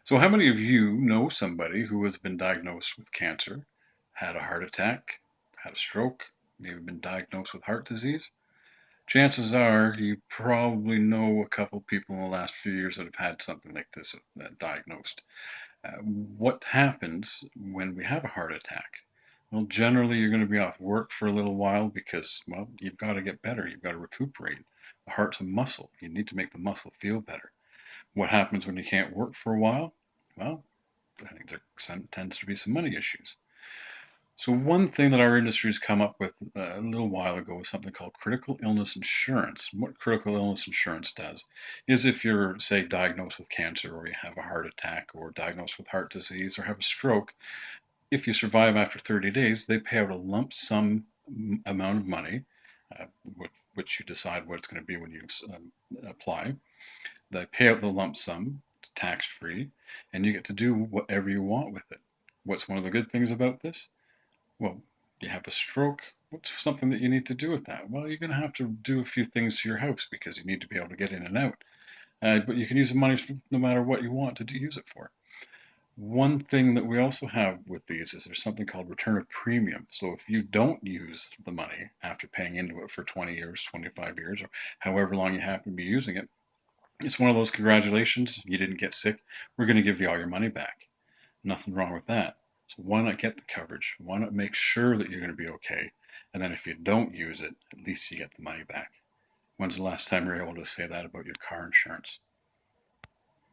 So, how many of you know somebody who has been diagnosed with cancer, had a heart attack, had a stroke, maybe been diagnosed with heart disease? Chances are you probably know a couple people in the last few years that have had something like this diagnosed. What happens when we have a heart attack? Well, generally, you're going to be off work for a little while because, well, you've got to get better. You've got to recuperate. The heart's a muscle. You need to make the muscle feel better. What happens when you can't work for a while? Well, I think there tends to be some money issues. So one thing that our industry has come up with a little while ago is something called critical illness insurance. And what critical illness insurance does is if you're, say, diagnosed with cancer or you have a heart attack or diagnosed with heart disease or have a stroke, if you survive after 30 days, they pay out a lump sum amount of money, uh, which you decide what it's going to be when you apply. They pay out the lump sum, tax free, and you get to do whatever you want with it. What's one of the good things about this? Well, you have a stroke. What's something that you need to do with that? Well, you're going to have to do a few things to your house because you need to be able to get in and out. But you can use the money no matter what you want to use it for. One thing that we also have with these is there's something called return of premium. So if you don't use the money after paying into it for 20 years, 25 years, or however long you happen to be using it, it's one of those congratulations, you didn't get sick. We're going to give you all your money back. Nothing wrong with that. So why not get the coverage? Why not make sure that you're going to be okay? And then if you don't use it, at least you get the money back. When's the last time you were able to say that about your car insurance?